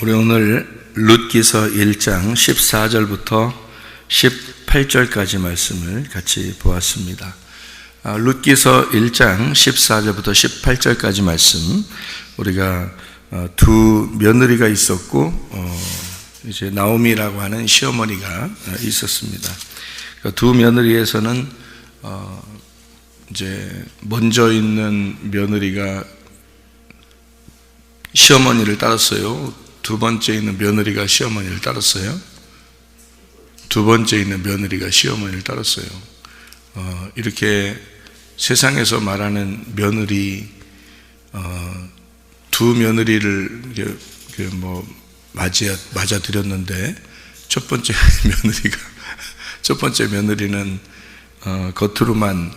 우리 오늘 룻기서 1장 14절부터 18절까지 말씀을 같이 보았습니다. 룻기서 1장 14절부터 18절까지 말씀, 우리가 두 며느리가 있었고 이제 나오미라고 하는 시어머니가 있었습니다. 두 며느리에서는 이제 먼저 있는 며느리가 시어머니를 따랐어요. 두 번째 있는 며느리가 시어머니를 따랐어요. 두 번째 있는 며느리가 시어머니를 따랐어요. 이렇게 세상에서 말하는 며느리, 두 며느리를 맞아들였는데 첫 번째 며느리는 겉으로만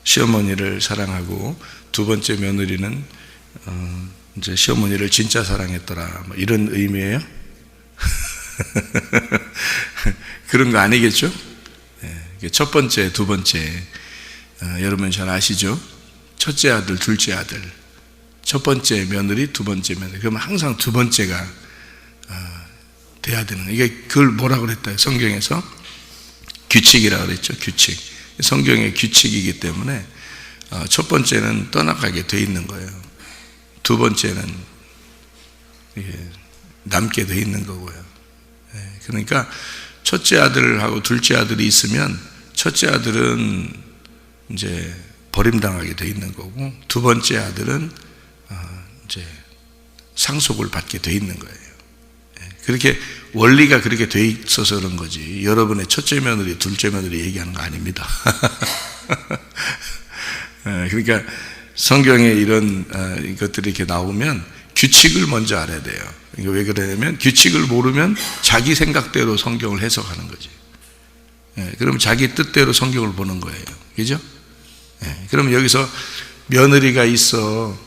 시어머니를 사랑하고, 두 번째 며느리는 이제 시어머니를 진짜 사랑했더라, 이런 의미예요? 그런 거 아니겠죠? 첫 번째, 두 번째, 여러분 잘 아시죠? 첫째 아들, 둘째 아들, 첫 번째 며느리, 두 번째 며느리. 그러면 항상 두 번째가 돼야 되는 거예요. 이게 그걸 뭐라고 그랬다? 성경에서 규칙이라고 그랬죠. 규칙. 성경의 규칙이기 때문에 첫 번째는 떠나가게 돼 있는 거예요. 두 번째는 남게 돼 있는 거고요. 그러니까 첫째 아들하고 둘째 아들이 있으면 첫째 아들은 이제 버림당하게 돼 있는 거고, 두 번째 아들은 이제 상속을 받게 돼 있는 거예요. 그렇게 원리가 그렇게 돼 있어서 그런 거지, 여러분의 첫째 며느리, 둘째 며느리 얘기하는 거 아닙니다. 그러니까 성경에 이런 것들이 이렇게 나오면 규칙을 먼저 알아야 돼요. 왜 그러냐면 규칙을 모르면 자기 생각대로 성경을 해석하는 거지. 그럼 자기 뜻대로 성경을 보는 거예요. 그죠? 그럼 여기서 며느리가 있어,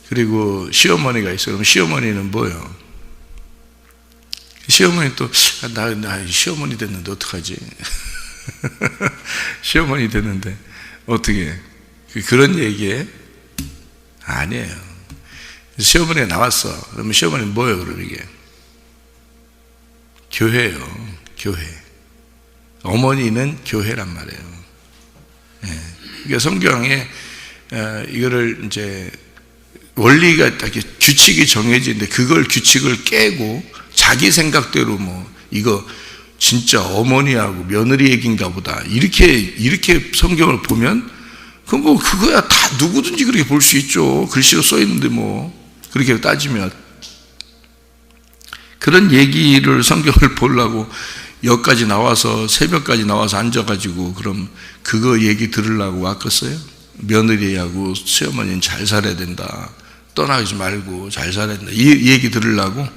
그리고 시어머니가 있어. 그럼 시어머니는 뭐예요? 시어머니 또 나 시어머니 됐는데 어떡하지? 시어머니 됐는데 어떻게? 그런 얘기에 아니에요. 시어머니가 나왔어. 그러면 시어머니는 뭐예요? 그럼 이게 교회예요. 교회. 어머니는 교회란 말이에요. 그러니까 성경에 이거를 이제 원리가 이렇게 규칙이 정해지는데, 그걸 규칙을 깨고 자기 생각대로 이거 진짜 어머니하고 며느리 얘기인가 보다, 이렇게 성경을 보면 그거야 다 누구든지 그렇게 볼 수 있죠. 글씨로 써 있는데 그렇게 따지면. 그런 얘기를 성경을 보려고 여기까지 나와서, 새벽까지 나와서 앉아가지고 그럼 그거 얘기 들으려고 왔겠어요? 며느리하고 시어머니는 잘 살아야 된다, 떠나지 말고 잘 살아야 된다, 이 얘기 들으려고?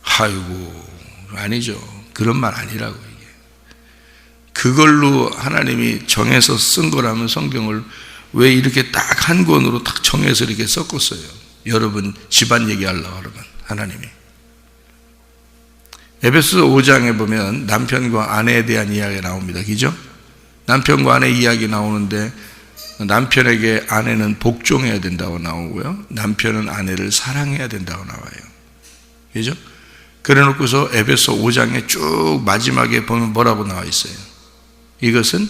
아이고, 아니죠. 그런 말 아니라고. 이게 그걸로 하나님이 정해서 쓴 거라면 성경을 왜 이렇게 딱 한 권으로 딱 정해서 이렇게 섞었어요? 여러분 집안 얘기하려고 그러면 하나님이. 에베소서 5장에 보면 남편과 아내에 대한 이야기가 나옵니다. 그죠? 남편과 아내 이야기 나오는데, 남편에게 아내는 복종해야 된다고 나오고요, 남편은 아내를 사랑해야 된다고 나와요. 그죠? 그래 놓고서 에베소 5장에 쭉 마지막에 보면 뭐라고 나와 있어요? 이것은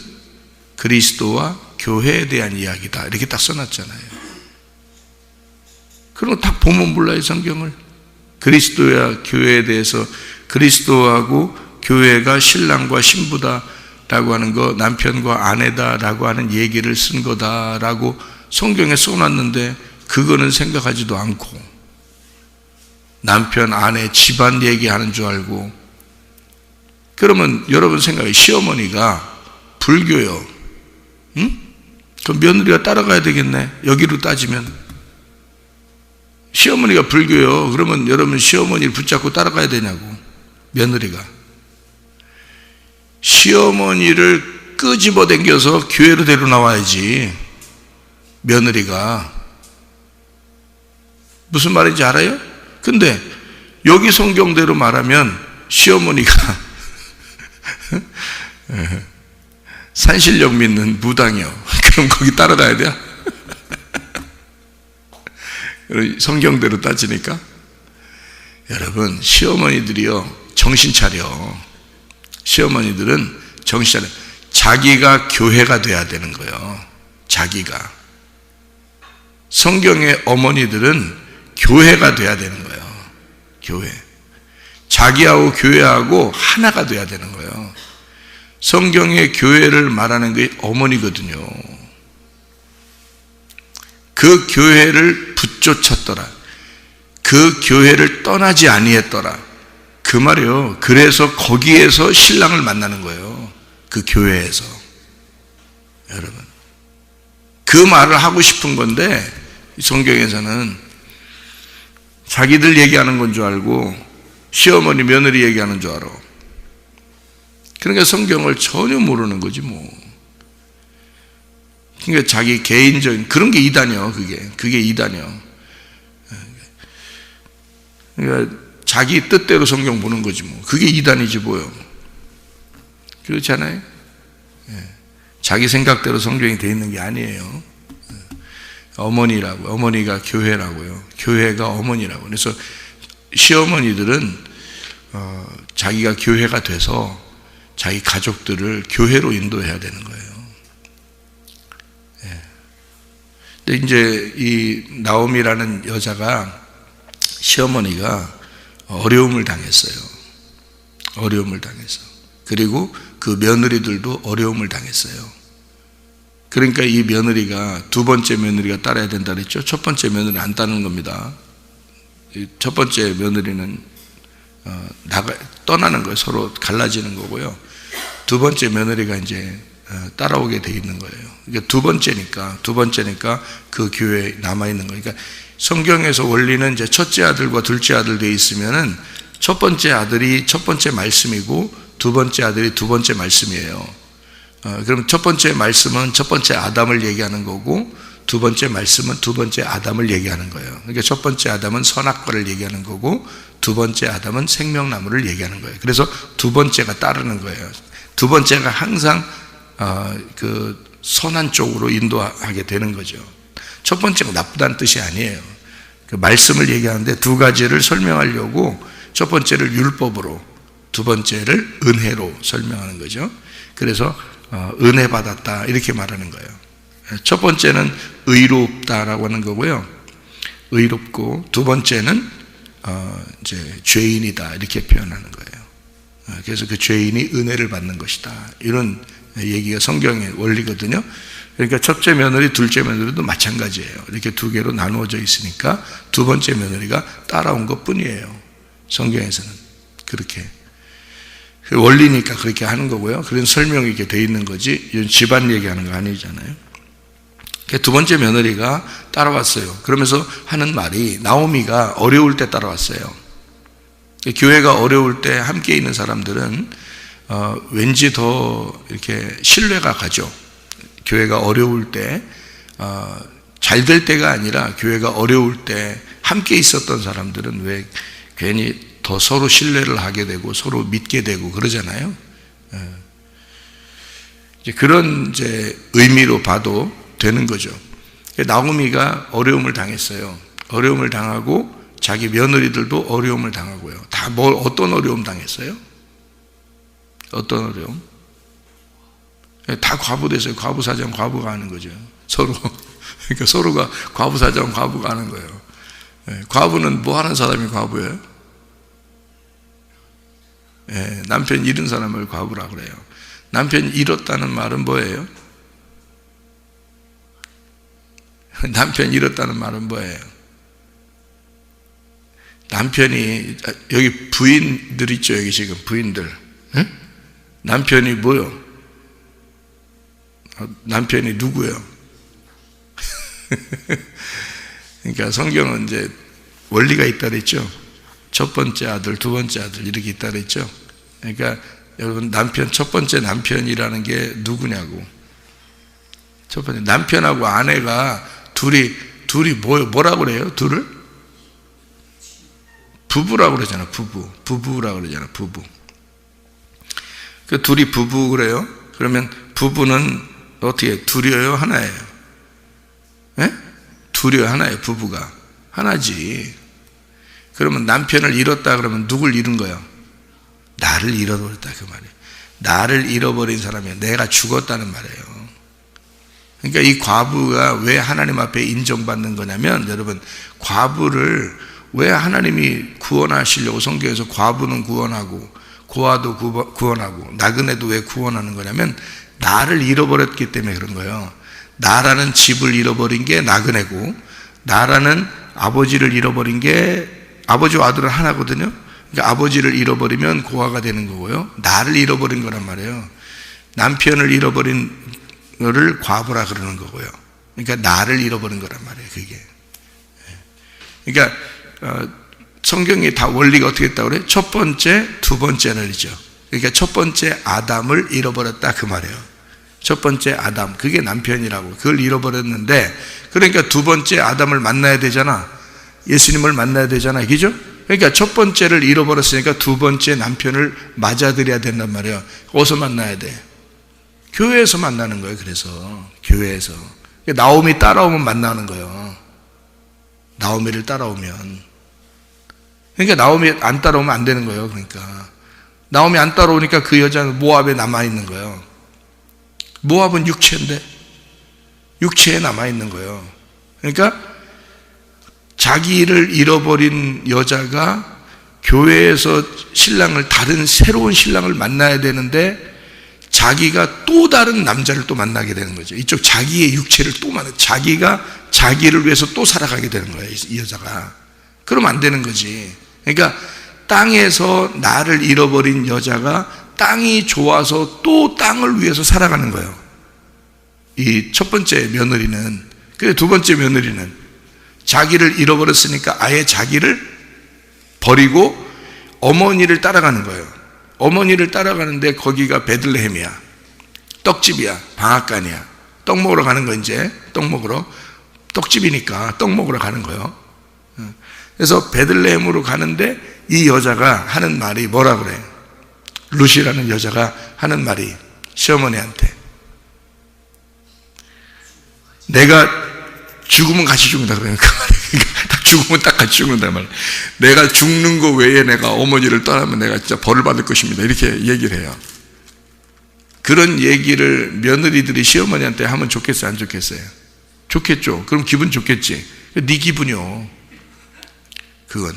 그리스도와 교회에 대한 이야기다, 이렇게 딱 써놨잖아요. 그럼 딱 보면 몰라요, 성경을. 그리스도와 교회에 대해서, 그리스도하고 교회가 신랑과 신부다라고 하는 거, 남편과 아내다라고 하는 얘기를 쓴 거다라고 성경에 써놨는데, 그거는 생각하지도 않고 남편, 아내, 집안 얘기하는 줄 알고. 그러면 여러분 생각해, 시어머니가 불교요, 응? 그럼 며느리가 따라가야 되겠네, 여기로 따지면. 시어머니가 불교요, 그러면 여러분 시어머니를 붙잡고 따라가야 되냐고, 며느리가. 시어머니를 끄집어 당겨서 교회로 데려 나와야지, 며느리가. 무슨 말인지 알아요? 근데 여기 성경대로 말하면 시어머니가 산신령 믿는 무당이요, 그럼 거기 따라가야 돼요? 성경대로 따지니까. 여러분, 시어머니들이요, 정신 차려. 시어머니들은 정신 차려. 자기가 교회가 돼야 되는 거예요. 자기가. 성경의 어머니들은 교회가 돼야 되는 거예요. 교회. 자기하고 교회하고 하나가 돼야 되는 거예요. 성경의 교회를 말하는 게 어머니거든요. 그 교회를 붙쫓았더라. 그 교회를 떠나지 아니했더라. 그 말이요. 그래서 거기에서 신랑을 만나는 거예요. 그 교회에서. 여러분, 그 말을 하고 싶은 건데 성경에서는 자기들 얘기하는 건 줄 알고 시어머니 며느리 얘기하는 줄 알아. 그러니까 성경을 전혀 모르는 거지 뭐. 그러니까 자기 개인적인 그런 게 이단이요. 그게 이단이요. 그러니까 자기 뜻대로 성경 보는 거지 뭐. 그게 이단이지 뭐요. 그렇잖아요. 자기 생각대로 성경이 돼 있는 게 아니에요. 어머니라고, 어머니가 교회라고요. 교회가 어머니라고. 그래서 시어머니들은 자기가 교회가 돼서 자기 가족들을 교회로 인도해야 되는 거예요. 근데 이제 이 나오미라는 여자가 시어머니가 어려움을 당했어요. 어려움을 당해서. 그리고 그 며느리들도 어려움을 당했어요. 그러니까 이 며느리가 두 번째 며느리가 따라야 된다 그랬죠. 첫 번째 며느리는 안 따르는 겁니다. 첫 번째 며느리는 떠나는 거예요. 서로 갈라지는 거고요. 두 번째 며느리가 이제 따라오게 돼 있는 거예요. 그러니까 두 번째니까 그 교회에 남아 있는 거예요. 그러니까 성경에서 원리는 이제 첫째 아들과 둘째 아들 돼 있으면은 첫 번째 아들이 첫 번째 말씀이고 두 번째 아들이 두 번째 말씀이에요. 그럼 첫 번째 말씀은 첫 번째 아담을 얘기하는 거고 두 번째 말씀은 두 번째 아담을 얘기하는 거예요. 그러니까 첫 번째 아담은 선악과를 얘기하는 거고 두 번째 아담은 생명나무를 얘기하는 거예요. 그래서 두 번째가 따르는 거예요. 두 번째가 항상 그 선한 쪽으로 인도하게 되는 거죠. 첫 번째가 나쁘다는 뜻이 아니에요. 그 말씀을 얘기하는데 두 가지를 설명하려고 첫 번째를 율법으로, 두 번째를 은혜로 설명하는 거죠. 그래서 은혜 받았다 이렇게 말하는 거예요. 첫 번째는 의롭다라고 하는 거고요. 의롭고 두 번째는 이제 죄인이다 이렇게 표현하는 거예요. 그래서 그 죄인이 은혜를 받는 것이다 이런 얘기가 성경의 원리거든요. 그러니까 첫째 며느리, 둘째 며느리도 마찬가지예요. 이렇게 두 개로 나누어져 있으니까 두 번째 며느리가 따라온 것 뿐이에요. 성경에서는 그렇게 원리니까 그렇게 하는 거고요. 그런 설명이 이렇게 돼 있는 거지 이런 집안 얘기하는 거 아니잖아요. 두 번째 며느리가 따라왔어요. 그러면서 하는 말이 나오미가 어려울 때 따라왔어요. 교회가 어려울 때 함께 있는 사람들은 왠지 더 이렇게 신뢰가 가죠. 교회가 어려울 때 잘 될 때가 아니라 교회가 어려울 때 함께 있었던 사람들은 왜 괜히 더 서로 신뢰를 하게 되고 서로 믿게 되고 그러잖아요. 이제 그런 이제 의미로 봐도 되는 거죠. 나오미가 어려움을 당했어요. 어려움을 당하고 자기 며느리들도 어려움을 당하고요. 다 어떤 어려움 당했어요? 어떤 어려움? 다 과부 됐어요. 과부 사정 과부가 하는 거죠. 서로. 그러니까 서로가 과부 사정 과부가 하는 거예요. 과부는 뭐 하는 사람이 과부예요? 남편 잃은 사람을 과부라고 그래요. 남편 잃었다는 말은 뭐예요? 남편 잃었다는 말은 뭐예요? 남편이 여기 부인들 있죠. 여기 지금 부인들 남편이 뭐요? 남편이 누구예요? 그러니까 성경은 이제 원리가 있다 그랬죠. 첫 번째 아들, 두 번째 아들 이렇게 있다 그랬죠. 그러니까 여러분 남편 첫 번째 남편이라는 게 누구냐고. 첫 번째 남편하고 아내가 둘이 뭐라고 그래요? 둘을 부부라고 그러잖아. 부부라고 그러잖아. 부부. 그 둘이 부부 그래요? 그러면 부부는 어떻게 둘이에요? 하나예요? 예? 둘이에요? 하나예요? 부부가 하나지. 그러면 남편을 잃었다 그러면 누굴 잃은 거예요? 나를 잃어버렸다 그 말이에요. 나를 잃어버린 사람이 내가 죽었다는 말이에요. 그러니까 이 과부가 왜 하나님 앞에 인정받는 거냐면, 여러분, 과부를 왜 하나님이 구원하시려고 성경에서 과부는 구원하고 고아도 구원하고 나그네도 왜 구원하는 거냐면, 나를 잃어버렸기 때문에 그런 거예요. 나라는 집을 잃어버린 게 나그네고, 나라는 아버지를 잃어버린 게, 아버지와 아들은 하나거든요. 그러니까 아버지를 잃어버리면 고아가 되는 거고요. 나를 잃어버린 거란 말이에요. 남편을 잃어버린 거를 과부라 그러는 거고요. 그러니까 나를 잃어버린 거란 말이에요, 그게. 그러니까 성경이 다 원리가 어떻게 했다고 그래요? 첫 번째, 두 번째는이죠. 그러니까 첫 번째 아담을 잃어버렸다 그 말이에요. 첫 번째 아담, 그게 남편이라고. 그걸 잃어버렸는데, 그러니까 두 번째 아담을 만나야 되잖아. 예수님을 만나야 되잖아, 그죠? 그러니까 첫 번째를 잃어버렸으니까 두 번째 남편을 맞아들여야 된단 말이에요. 어디서 만나야 돼? 교회에서 만나는 거예요. 그래서 교회에서 나오미 따라오면 만나는 거예요. 나오미를 따라오면. 그러니까 나오미 안 따라오면 안 되는 거예요. 그러니까 나오미 안 따라오니까 그 여자는 모압에 남아있는 거예요. 모압은 육체인데 육체에 남아있는 거예요. 그러니까 자기를 잃어버린 여자가 교회에서 신랑을, 다른 새로운 신랑을 만나야 되는데 자기가 또 다른 남자를 또 만나게 되는 거죠. 이쪽 자기의 육체를 또 자기가 자기를 위해서 또 살아가게 되는 거예요, 이 여자가. 그러면 안 되는 거지. 그러니까 땅에서 나를 잃어버린 여자가 땅이 좋아서 또 땅을 위해서 살아가는 거예요. 이 첫 번째 며느리는. 그래, 두 번째 며느리는 자기를 잃어버렸으니까 아예 자기를 버리고 어머니를 따라가는 거예요. 어머니를 따라가는데 거기가 베들레헴이야. 떡집이야. 방앗간이야. 떡 먹으러 가는 거, 이제. 떡 먹으러. 떡집이니까 떡 먹으러 가는 거예요. 그래서 베들레헴으로 가는데 이 여자가 하는 말이 뭐라 그래? 루시라는 여자가 하는 말이 시어머니한테, 내가 죽으면 같이 죽는다 그래요. 그 말이에요. 딱 죽으면 딱 같이 죽는다 말이에요. 내가 죽는 거 외에 내가 어머니를 떠나면 내가 진짜 벌을 받을 것입니다. 이렇게 얘기를 해요. 그런 얘기를 며느리들이 시어머니한테 하면 좋겠어요, 안 좋겠어요? 좋겠죠. 그럼 기분 좋겠지. 네 기분이요. 그건.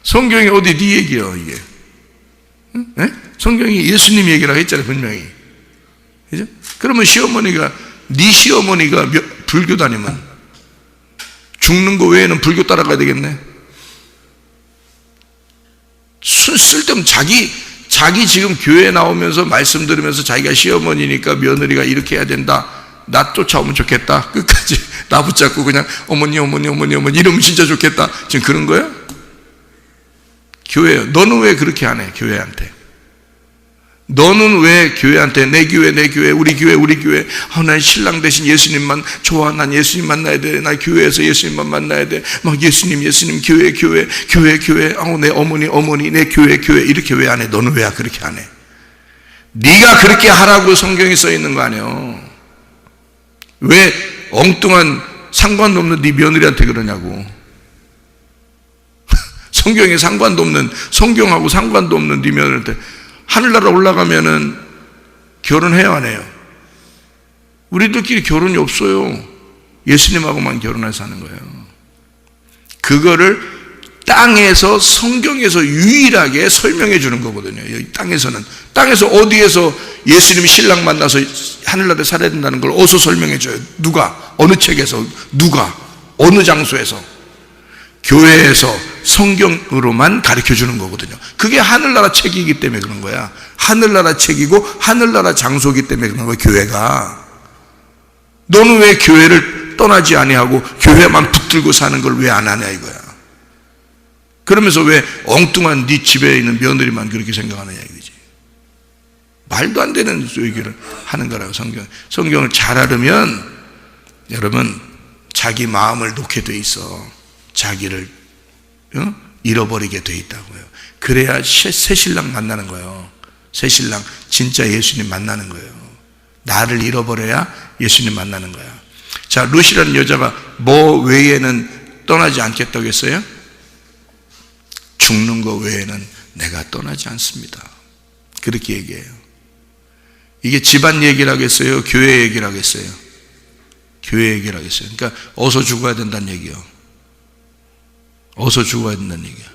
성경이 어디 네 얘기요, 이게? 네? 성경이 예수님 얘기라고 했잖아요, 분명히. 그죠? 그러면 시어머니가, 네 시어머니가 불교 다니면 죽는 거 외에는 불교 따라가야 되겠네. 쓸데없는 자기 지금 교회 나오면서 말씀 들으면서 자기가 시어머니니까 며느리가 이렇게 해야 된다. 나 쫓아오면 좋겠다. 끝까지 나 붙잡고 그냥 어머니 이러면 진짜 좋겠다. 지금 그런 거예요? 교회요. 너는 왜 그렇게 안 해? 교회한테. 너는 왜 교회한테 내 교회 우리 교회 난 신랑 대신 예수님만 좋아. 난 예수님 만나야 돼. 나 교회에서 예수님만 만나야 돼. 막 예수님 교회 내 어머니 내 교회 이렇게 왜 안 해? 너는 왜 그렇게 안 해? 네가 그렇게 하라고 성경에 써 있는 거 아니에요. 왜 엉뚱한 상관도 없는 네 며느리한테 그러냐고. 성경에 상관도 없는, 성경하고 상관도 없는 네 며느리한테. 하늘나라 올라가면은 결혼해요, 안 해요? 우리들끼리 결혼이 없어요. 예수님하고만 결혼해서 하는 거예요. 그거를 땅에서, 성경에서 유일하게 설명해 주는 거거든요. 여기 땅에서 어디에서 예수님이 신랑 만나서 하늘나라에 살아야 된다는 걸 어디서 설명해 줘요? 누가? 어느 책에서? 누가? 어느 장소에서? 교회에서 성경으로만 가르쳐 주는 거거든요. 그게 하늘나라 책이기 때문에 그런 거야. 하늘나라 책이고 하늘나라 장소이기 때문에 그런 거야, 교회가. 너는 왜 교회를 떠나지 아니하고 교회만 붙들고 사는 걸 왜 안 하냐 이거야. 그러면서 왜 엉뚱한 네 집에 있는 며느리만 그렇게 생각하느냐 이거지. 말도 안 되는 얘기를 하는 거라고. 성경을 잘 알으면 여러분 자기 마음을 놓게 돼 있어. 자기를 잃어버리게 돼 있다고요. 그래야 새 신랑 만나는 거예요. 새 신랑, 진짜 예수님 만나는 거예요. 나를 잃어버려야 예수님 만나는 거야. 자, 루시라는 여자가 뭐 외에는 떠나지 않겠다고 했어요? 죽는 거 외에는 내가 떠나지 않습니다. 그렇게 얘기해요. 이게 집안 얘기를 하겠어요? 교회 얘기를 하겠어요? 교회 얘기를 하겠어요. 그러니까 어서 죽어야 된다는 얘기요. 어서 죽어야 된다는 얘기야.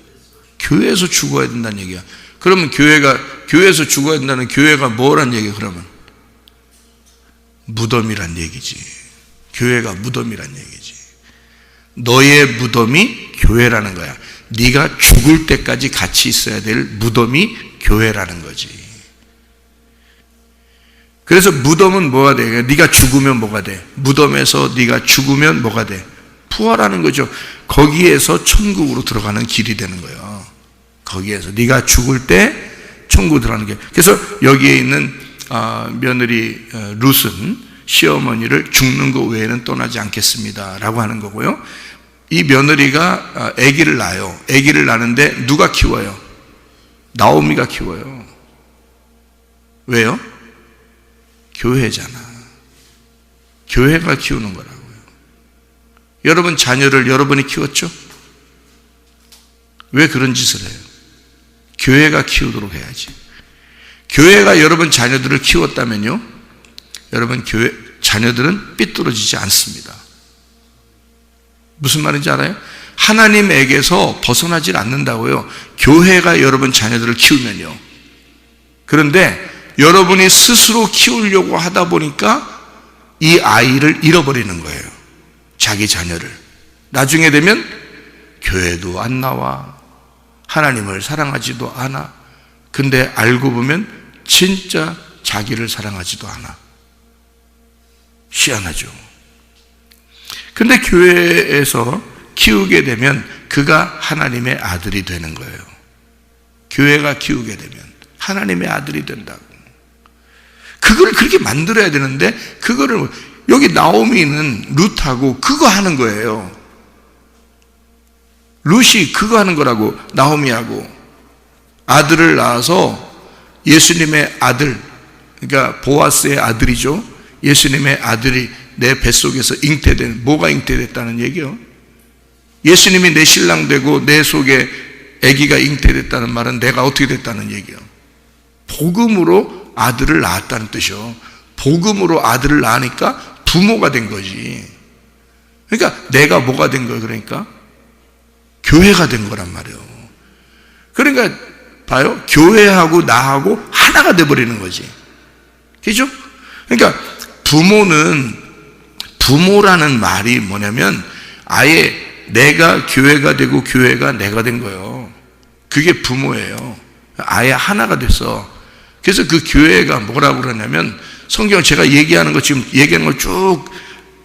교회에서 죽어야 된다는 얘기야. 그러면 교회에서 죽어야 된다는 교회가 뭐란 얘기야, 그러면? 무덤이란 얘기지. 교회가 무덤이란 얘기지. 너의 무덤이 교회라는 거야. 네가 죽을 때까지 같이 있어야 될 무덤이 교회라는 거지. 그래서 무덤은 뭐가 돼? 네가 죽으면 뭐가 돼? 무덤에서 네가 죽으면 뭐가 돼? 부활하는 거죠. 거기에서 천국으로 들어가는 길이 되는 거예요. 거기에서 네가 죽을 때 천국으로 들어가는 길. 그래서 여기에 있는 며느리 룻은 시어머니를 죽는 것 외에는 떠나지 않겠습니다 라고 하는 거고요. 이 며느리가 아기를 낳아요. 아기를 낳는데 누가 키워요? 나오미가 키워요. 왜요? 교회잖아. 교회가 키우는 거라고요. 여러분 자녀를 여러분이 키웠죠? 왜 그런 짓을 해요? 교회가 키우도록 해야지. 교회가 여러분 자녀들을 키웠다면요, 여러분 교회 자녀들은 삐뚤어지지 않습니다. 무슨 말인지 알아요? 하나님에게서 벗어나질 않는다고요. 교회가 여러분 자녀들을 키우면요. 그런데 여러분이 스스로 키우려고 하다 보니까 이 아이를 잃어버리는 거예요. 자기 자녀를. 나중에 되면 교회도 안 나와. 하나님을 사랑하지도 않아. 근데 알고 보면 진짜 자기를 사랑하지도 않아. 희한하죠. 근데 교회에서 키우게 되면 그가 하나님의 아들이 되는 거예요. 교회가 키우게 되면 하나님의 아들이 된다고. 그걸 그렇게 만들어야 되는데 그거를 여기 나오미는 룻하고 그거 하는 거예요. 룻이 그거 하는 거라고. 나오미하고 아들을 낳아서 예수님의 아들, 그러니까 보아스의 아들이죠. 예수님의 아들이 내 뱃속에서 잉태된, 뭐가 잉태됐다는 얘기요? 예수님이 내 신랑 되고 내 속에 아기가 잉태됐다는 말은 내가 어떻게 됐다는 얘기요? 복음으로 아들을 낳았다는 뜻이요. 복음으로 아들을 낳으니까 부모가 된 거지. 그러니까 내가 뭐가 된 거예요? 그러니까 교회가 된 거란 말이에요. 그러니까 봐요. 교회하고 나하고 하나가 돼버리는 거지. 그죠? 그러니까 부모라는 말이 뭐냐면 아예 내가 교회가 되고 교회가 내가 된 거예요. 그게 부모예요. 아예 하나가 됐어. 그래서 그 교회가 뭐라고 그러냐면, 성경 제가 얘기하는 거 지금 얘기하는 거 쭉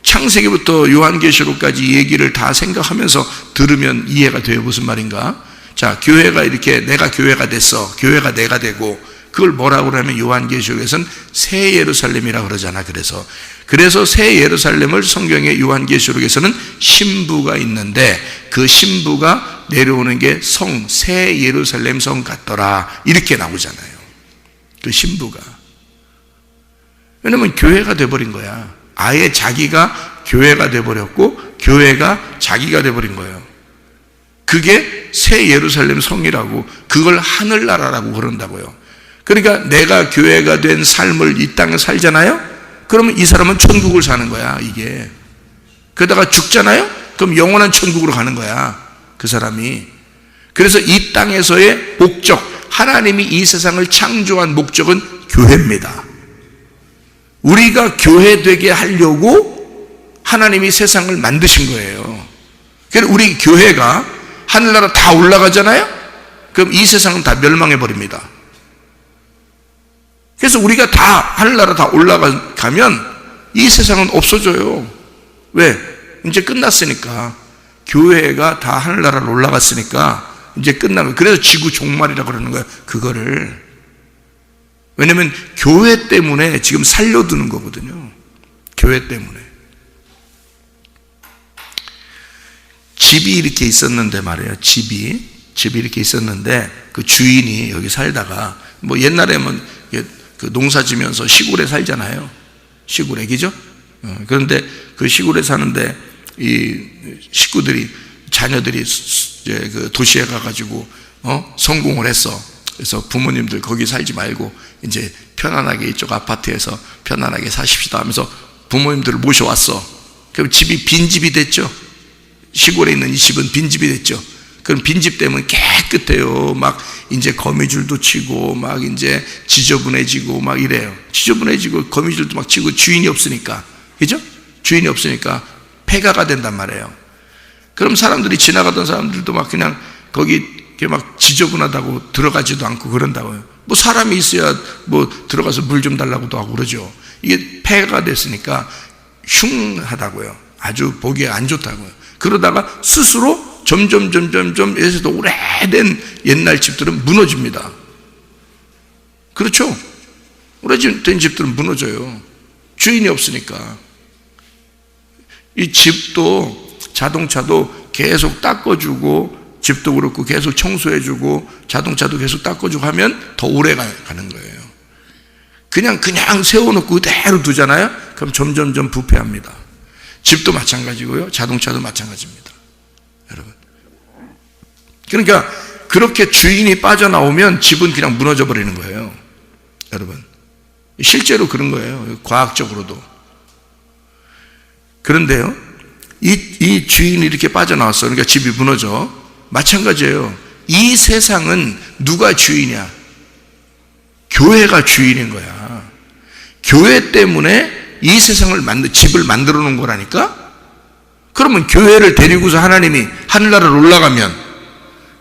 창세기부터 요한계시록까지 얘기를 다 생각하면서 들으면 이해가 돼요. 무슨 말인가? 자, 교회가 이렇게 내가 교회가 됐어. 교회가 내가 되고, 그걸 뭐라고 그러냐면 요한계시록에서는 새 예루살렘이라고 그러잖아. 그래서 새 예루살렘을 성경의 요한계시록에서는 신부가 있는데 그 신부가 내려오는 게 새 예루살렘 성 같더라. 이렇게 나오잖아요. 그 신부가. 왜냐면 교회가 돼버린 거야. 아예 자기가 교회가 돼버렸고 교회가 자기가 돼버린 거예요. 그게 새 예루살렘 성이라고, 그걸 하늘나라라고 그런다고요. 그러니까 내가 교회가 된 삶을 이 땅에 살잖아요? 그러면 이 사람은 천국을 사는 거야, 이게. 그러다가 죽잖아요? 그럼 영원한 천국으로 가는 거야, 그 사람이. 그래서 이 땅에서의 목적, 하나님이 이 세상을 창조한 목적은 교회입니다. 우리가 교회 되게 하려고 하나님이 세상을 만드신 거예요. 그래서 우리 교회가 하늘나라 다 올라가잖아요? 그럼 이 세상은 다 멸망해 버립니다. 그래서 우리가 다 하늘나라 다 올라가면 이 세상은 없어져요. 왜? 이제 끝났으니까. 교회가 다 하늘나라로 올라갔으니까 이제 끝나는 거예요. 그래서 지구 종말이라고 그러는 거예요. 그거를. 왜냐면 교회 때문에 지금 살려두는 거거든요. 교회 때문에. 집이 이렇게 있었는데 말이에요. 집이 이렇게 있었는데 그 주인이 여기 살다가, 뭐 옛날에는 그 농사 지면서 시골에 살잖아요. 시골에, 그죠? 그런데 그 시골에 사는데 이 식구들이, 자녀들이 이제 그 도시에 가가지고 성공을 했어. 그래서 부모님들 거기 살지 말고 이제 편안하게 이쪽 아파트에서 편안하게 사십시다 하면서 부모님들을 모셔왔어. 그럼 집이 빈집이 됐죠. 시골에 있는 이 집은 빈집이 됐죠. 그럼 빈집 되면 깨끗해요. 막 이제 거미줄도 치고 막 이제 지저분해지고 막 이래요. 지저분해지고 거미줄도 막 치고 주인이 없으니까, 그죠? 주인이 없으니까 폐가가 된단 말이에요. 그럼 사람들이, 지나가던 사람들도 막 그냥 거기 막 지저분하다고 들어가지도 않고 그런다고요. 뭐 사람이 있어야 뭐 들어가서 물 좀 달라고도 하고 그러죠. 이게 폐가 됐으니까 흉하다고요. 아주 보기에 안 좋다고요. 그러다가 스스로 점점 여기서도 오래된 옛날 집들은 무너집니다. 그렇죠? 오래된 집들은 무너져요. 주인이 없으니까. 이 집도, 자동차도 계속 닦아주고, 집도 그렇고 계속 청소해주고, 자동차도 계속 닦아주고 하면 더 오래 가는 거예요. 그냥 세워놓고 그대로 두잖아요? 그럼 점점 부패합니다. 집도 마찬가지고요, 자동차도 마찬가지입니다. 여러분. 그러니까 그렇게 주인이 빠져나오면 집은 그냥 무너져 버리는 거예요. 여러분. 실제로 그런 거예요. 과학적으로도. 그런데요, 이 주인이 이렇게 빠져나왔어. 그러니까 집이 무너져. 마찬가지예요. 이 세상은 누가 주인이야? 교회가 주인인 거야. 교회 때문에 이 세상을 집을 만들어 놓은 거라니까? 그러면 교회를 데리고서 하나님이 하늘나라로 올라가면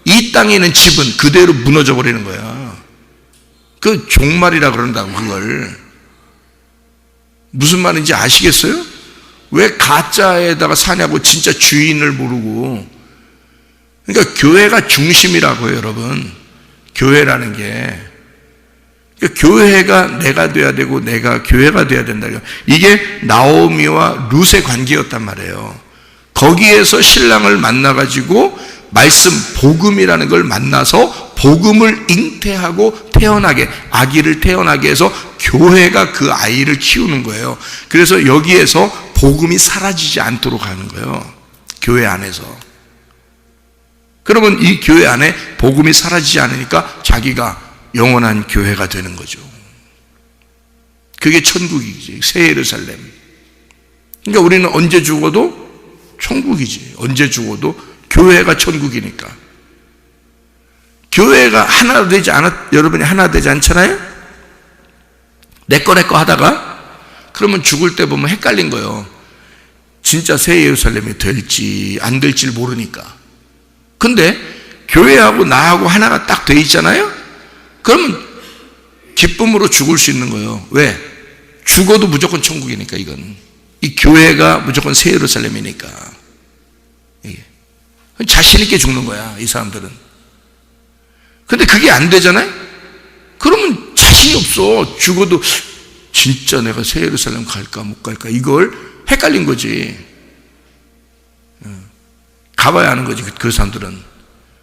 이 땅에 있는 집은 그대로 무너져 버리는 거야. 그 종말이라 그런다고. 그걸 무슨 말인지 아시겠어요? 왜 가짜에다가 사냐고, 진짜 주인을 모르고. 그러니까 교회가 중심이라고요, 여러분. 교회라는 게. 그러니까 교회가 내가 돼야 되고 내가 교회가 돼야 된다. 이게 나오미와 룻의 관계였단 말이에요. 거기에서 신랑을 만나가지고 말씀, 복음이라는 걸 만나서 복음을 잉태하고 태어나게, 아기를 태어나게 해서 교회가 그 아이를 키우는 거예요. 그래서 여기에서 복음이 사라지지 않도록 하는 거예요. 교회 안에서. 그러면 이 교회 안에 복음이 사라지지 않으니까 자기가 영원한 교회가 되는 거죠. 그게 천국이지, 새 예루살렘. 그러니까 우리는 언제 죽어도 천국이지. 언제 죽어도 교회가 천국이니까. 교회가 하나 되지 여러분이 하나 되지 않잖아요? 내 거 하다가, 그러면 죽을 때 보면 헷갈린 거예요. 진짜 새 예루살렘이 될지 안 될지 모르니까. 근데 교회하고 나하고 하나가 딱 돼 있잖아요? 그러면 기쁨으로 죽을 수 있는 거예요. 왜? 죽어도 무조건 천국이니까. 이건 이 교회가 무조건 새 예루살렘이니까. 자신 있게 죽는 거야, 이 사람들은. 근데 그게 안 되잖아요? 그러면 자신이 없어. 죽어도 진짜 내가 새 예루살렘 갈까 못 갈까, 이걸 헷갈린 거지. 가봐야 하는 거지, 그 사람들은.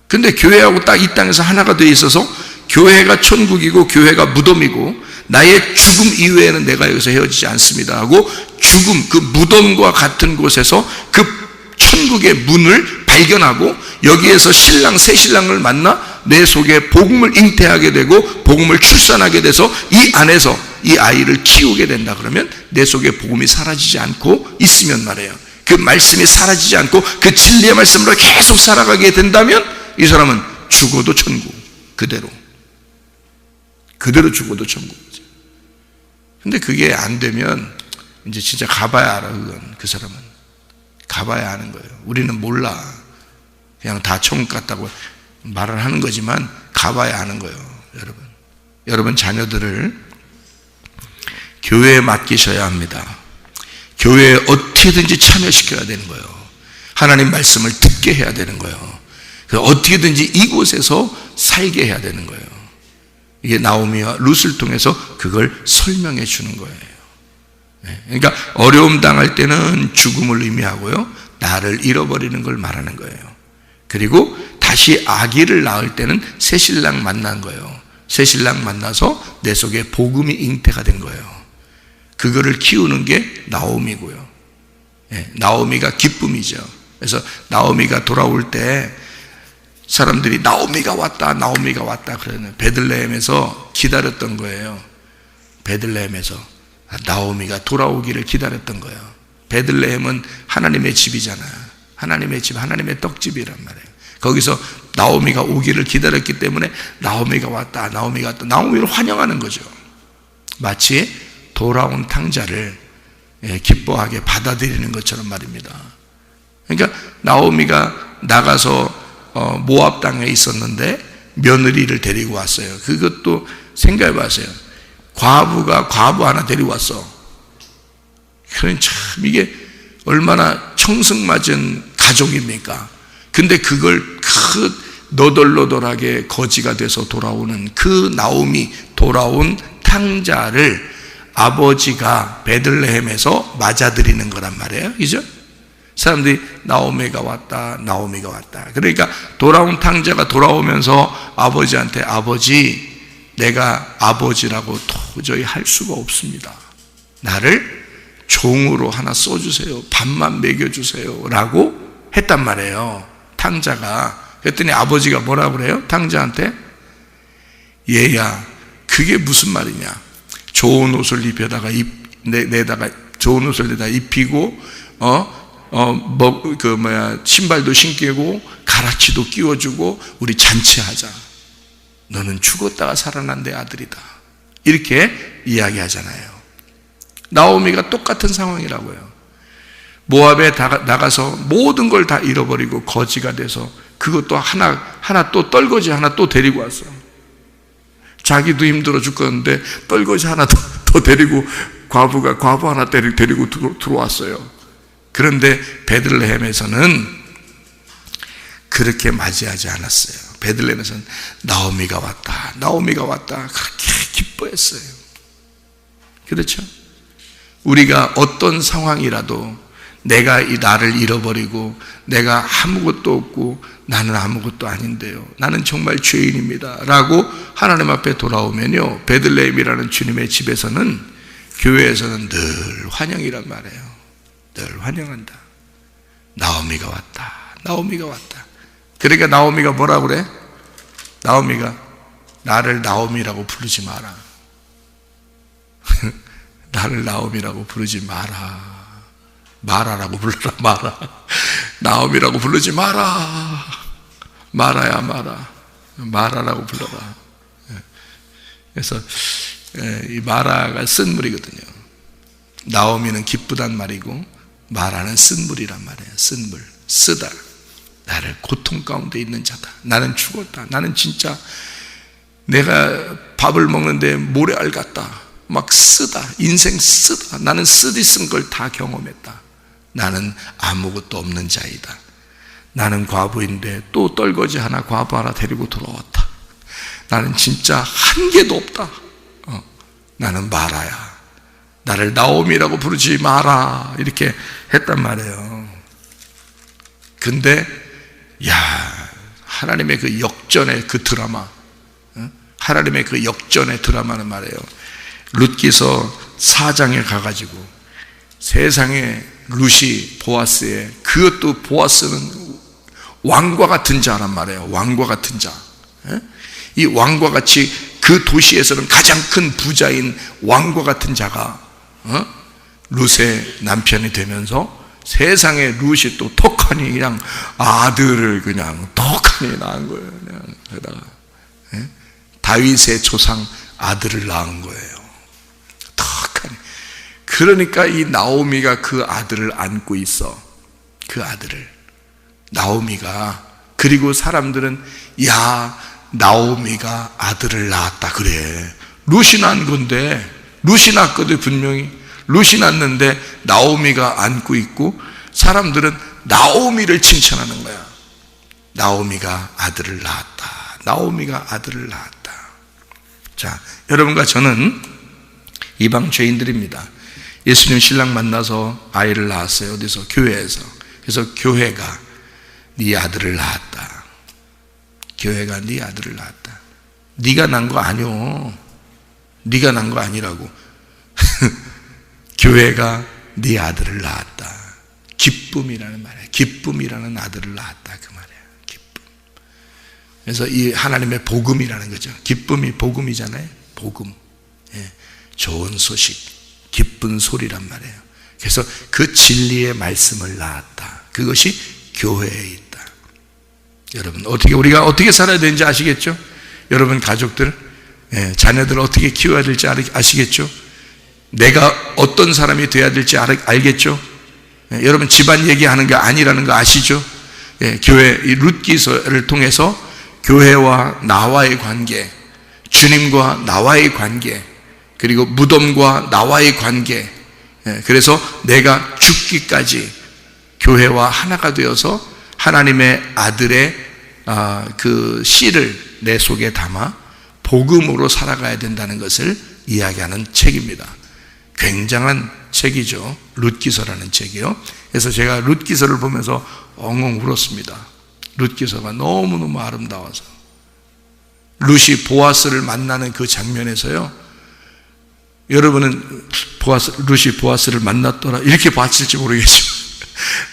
근데 교회하고 딱 이 땅에서 하나가 돼 있어서 교회가 천국이고 교회가 무덤이고, 나의 죽음 이후에는 내가 여기서 헤어지지 않습니다 하고, 죽음, 그 무덤과 같은 곳에서 그 천국의 문을 발견하고 여기에서 신랑, 새 신랑을 만나 내 속에 복음을 잉태하게 되고 복음을 출산하게 돼서 이 안에서 이 아이를 키우게 된다. 그러면 내 속에 복음이 사라지지 않고 있으면 말이에요. 그 말씀이 사라지지 않고 그 진리의 말씀으로 계속 살아가게 된다면 이 사람은 죽어도 천국, 그대로 죽어도 천국이죠. 근데 그게 안 되면 이제 진짜 가봐야 알아. 그건 그 사람은 가봐야 하는 거예요. 우리는 몰라. 그냥 다 천국 같다고 말을 하는 거지만 가봐야 하는 거예요. 여러분 자녀들을 교회에 맡기셔야 합니다. 교회에 어떻게든지 참여시켜야 되는 거예요. 하나님 말씀을 듣게 해야 되는 거예요. 어떻게든지 이곳에서 살게 해야 되는 거예요. 이게 나오미와 룻을 통해서 그걸 설명해 주는 거예요. 그러니까 어려움 당할 때는 죽음을 의미하고요, 나를 잃어버리는 걸 말하는 거예요. 그리고 다시 아기를 낳을 때는 새 신랑 만난 거예요. 새 신랑 만나서 내 속에 복음이 잉태가 된 거예요. 그거를 키우는 게 나오미고요. 나오미가 기쁨이죠. 그래서 나오미가 돌아올 때 사람들이 나오미가 왔다, 나오미가 왔다 그러는, 베들레헴에서 기다렸던 거예요. 베들레헴에서 나오미가 돌아오기를 기다렸던 거예요. 베들레헴은 하나님의 집이잖아요. 하나님의 집, 하나님의 떡집이란 말이에요. 거기서 나오미가 오기를 기다렸기 때문에 나오미가 왔다, 나오미가 왔다, 나오미를 환영하는 거죠. 마치 돌아온 탕자를 기뻐하게 받아들이는 것처럼 말입니다. 그러니까 나오미가 나가서 모압 땅에 있었는데 며느리를 데리고 왔어요. 그것도 생각해 보세요. 과부가 과부 하나 데리고 왔어. 그러니 참 이게 얼마나 청승맞은 가족입니까? 근데 그걸 그 너덜너덜하게 거지가 돼서 돌아오는 그 나오미, 돌아온 탕자를 아버지가 베들레헴에서 맞아들이는 거란 말이에요. 그죠? 사람들이 나오미가 왔다, 나오미가 왔다. 그러니까 돌아온 탕자가 돌아오면서 아버지한테, 아버지, 내가 아버지라고 도저히 할 수가 없습니다. 나를 종으로 하나 써주세요. 밥만 먹여주세요. 라고 했단 말이에요. 탕자가. 그랬더니 아버지가 뭐라고 그래요? 탕자한테, 얘야, 그게 무슨 말이냐? 좋은 옷을 입혀다가 내다가 좋은 옷을 내다 입히고 신발도 신기고 가라치도 끼워주고 우리 잔치하자. 너는 죽었다가 살아난 내 아들이다. 이렇게 이야기하잖아요. 나오미가 똑같은 상황이라고요. 모압에 나가서 모든 걸 다 잃어버리고 거지가 돼서 그것도 하나 또 떨거지 하나 또 데리고 왔어. 자기도 힘들어 죽겠는데 떨거지 하나 더 데리고 과부가 과부 하나 데리고 들어왔어요. 그런데 베들레헴에서는 그렇게 맞이하지 않았어요. 베들레헴에서는 나오미가 왔다, 나오미가 왔다 그렇게 기뻐했어요. 그렇죠? 우리가 어떤 상황이라도 내가 이 나를 잃어버리고 내가 아무것도 없고 나는 아무것도 아닌데요, 나는 정말 죄인입니다 라고 하나님 앞에 돌아오면요, 베들레헴이라는 주님의 집에서는, 교회에서는 늘 환영이란 말이에요. 늘 환영한다. 나오미가 왔다, 나오미가 왔다. 그러니까 나오미가 뭐라고 그래? 나오미가 나를 나오미라고 부르지 마라. 나를 나오미라고 부르지 마라. 마라라고 불러라. 마라. 나오미라고 부르지 마라. 마라야 마라. 마라라고 불러라. 그래서 이 마라가 쓴물이거든요. 나오미는 기쁘단 말이고 마라는 쓴물이란 말이에요. 쓴물. 쓰다. 나를 고통 가운데 있는 자다. 나는 죽었다. 나는 진짜 내가 밥을 먹는데 모래알 같다. 막 쓰다. 인생 쓰다. 나는 쓰디 쓴 걸 다 경험했다. 나는 아무것도 없는 자이다. 나는 과부인데 또 떨거지 하나 과부 하나 데리고 돌아왔다. 나는 진짜 한 개도 없다. 나는 마라야. 나를 나오미라고 부르지 마라. 이렇게 했단 말이에요. 근데 하나님의 그 역전의 그 드라마, 하나님의 그 역전의 드라마는 말이에요. 룻기서 4장에 가가지고 세상에 룻이 보아스에, 그것도 보아스는 왕과 같은 자란 말이에요. 왕과 같은 자. 이 왕과 같이 그 도시에서는 가장 큰 부자인 왕과 같은 자가 룻의 남편이 되면서 세상에 룻이 또 턱하니 그냥 아들을 그냥 턱하니 낳은 거예요. 그냥 게다가 다윗의 조상 아들을 낳은 거예요. 턱하니. 그러니까 이 나오미가 그 아들을 안고 있어. 그 아들을. 나오미가. 그리고 사람들은 야, 나오미가 아들을 낳았다 그래. 룻이 낳은 건데, 룻이 낳았거든. 분명히 룻이 낳았는데 나오미가 안고 있고 사람들은 나오미를 칭찬하는 거야. 나오미가 아들을 낳았다. 나오미가 아들을 낳았다. 자, 여러분과 저는 이방 죄인들입니다. 예수님 신랑 만나서 아이를 낳았어요. 어디서? 교회에서. 그래서 교회가 네 아들을 낳았다. 교회가 네 아들을 낳았다. 네가 낳은 거 아니오. 네가 낳은 거 아니라고. 교회가 네 아들을 낳았다. 기쁨이라는 말이에요. 기쁨이라는 아들을 낳았다 그 말이에요. 기쁨. 그래서 이 하나님의 복음이라는 거죠. 기쁨이 복음이잖아요. 복음. 예. 좋은 소식, 기쁜 소리란 말이에요. 그래서 그 진리의 말씀을 낳았다. 그것이 교회에 있다. 여러분 우리가 어떻게 살아야 되는지 아시겠죠? 여러분 가족들, 자녀들 어떻게 키워야 될지 아시겠죠? 내가 어떤 사람이 돼야 될지 알겠죠? 여러분 집안 얘기하는 게 아니라는 거 아시죠? 교회 이 룻기서를 통해서 교회와 나와의 관계, 주님과 나와의 관계, 그리고 무덤과 나와의 관계, 그래서 내가 죽기까지 교회와 하나가 되어서 하나님의 아들의 그 씨를 내 속에 담아 복음으로 살아가야 된다는 것을 이야기하는 책입니다. 굉장한 책이죠. 룻기서라는 책이요. 그래서 제가 룻기서를 보면서 엉엉 울었습니다. 룻기서가 너무너무 아름다워서. 룻이 보아스를 만나는 그 장면에서요, 여러분은 룻이 보아스를 만났더라 이렇게 봤을지 모르겠지만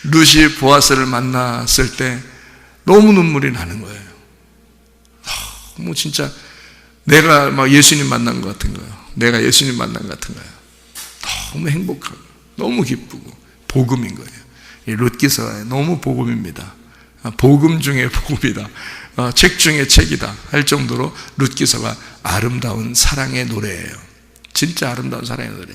룻이 보아스를 만났을 때 너무 눈물이 나는 거예요. 뭐 진짜 내가 막 예수님 만난 것 같은 거예요. 내가 예수님 만난 것 같은 거예요. 너무 행복하고 너무 기쁘고 복음인 거예요. 이 룻기서가 너무 복음입니다. 복음 중에 복음이다. 책 중에 책이다 할 정도로 룻기서가 아름다운 사랑의 노래예요. 진짜 아름다운 사랑의 노래.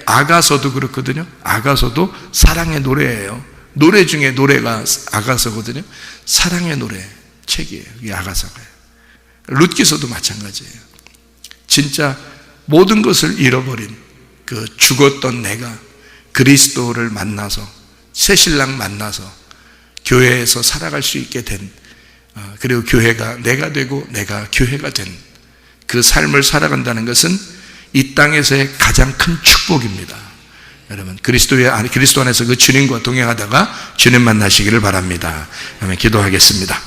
아가서도 그렇거든요. 아가서도 사랑의 노래예요. 노래 중에 노래가 아가서거든요. 사랑의 노래 책이에요. 이 아가서가요. 룻기서도 마찬가지예요. 진짜 모든 것을 잃어버린 그 죽었던 내가 그리스도를 만나서 새신랑 만나서 교회에서 살아갈 수 있게 된, 그리고 교회가 내가 되고 내가 교회가 된 그 삶을 살아간다는 것은 이 땅에서의 가장 큰 축복입니다. 여러분 그리스도 안에서 그 주님과 동행하다가 주님 만나시기를 바랍니다. 아멘. 기도하겠습니다.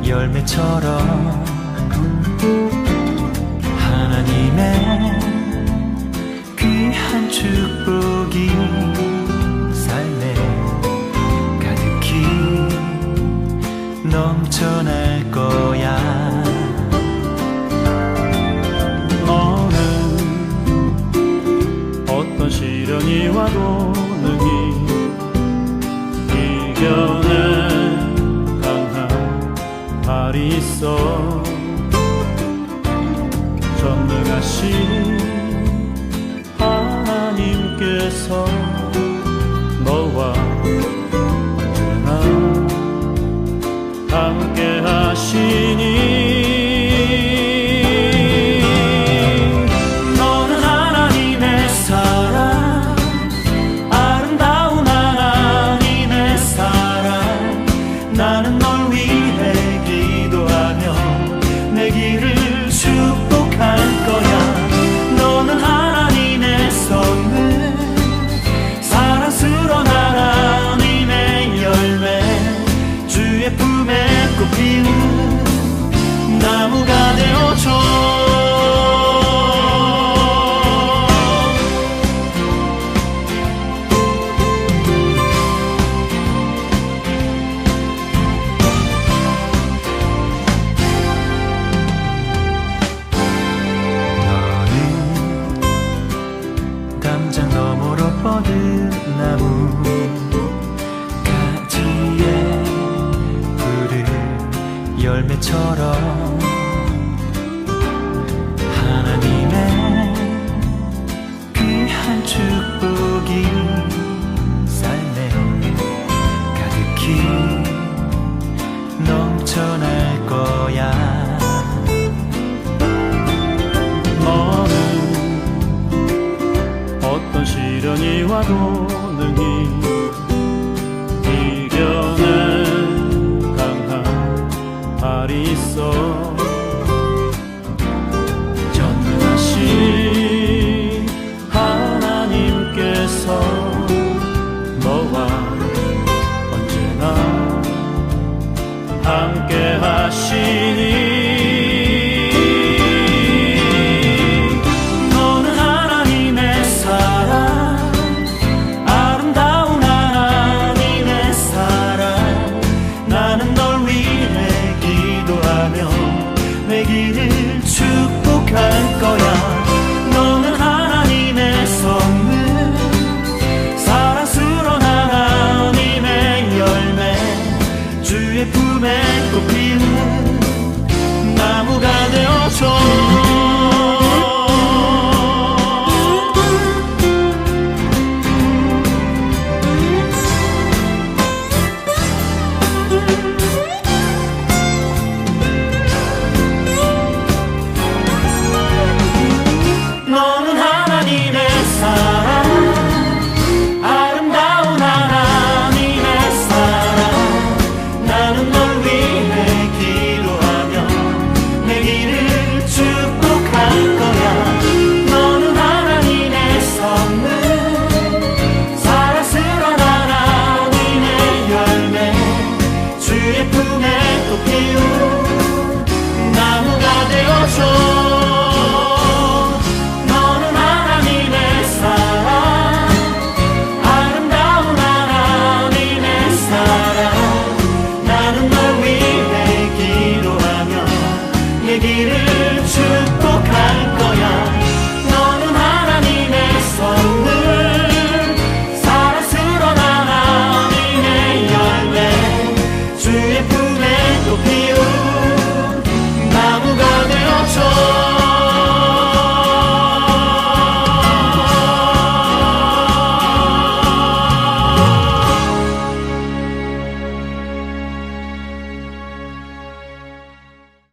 열매처럼 하나님의 귀한 축복이 삶에 가득히 넘쳐날 거야. 너는 어떤 시련이 와도 능히 이겨내 발이 있어. 전능하신 하나님께서 너와 언제나 함께 하시니 너는 하나님의 사랑, 아름다운 하나님의 사랑. 나는 널 위해 내 길을 축복할 거야. 너는 하나님의 선물, 사랑스러운 하나님의 열매, 주의 품에 꽃피는 나무가 되어줘. 뻗은 나무 가지에 푸른 열매처럼 하나님의 귀한 축복이 삶에 가득히 넘쳐날 거야. 너는 어떤 시련이 와도 능히 하시니 너는 하나님의 사랑 아름다운 하나님의 사랑 나는 널 위해 기도하며 내 길을 축복할 거야 너는 하나님의 선물 사랑스러운 하나님의 열매 주의 품에 꽃 피우는 나무가 되어줘 너는 하나님의 사랑 아름다운 하나님의 사랑 나는 널 위해 기도하며 내 길을 축복할 거야 너는 하나님의 선물 사랑스러운 하나님의 열매 주의 품에 꽃 피우는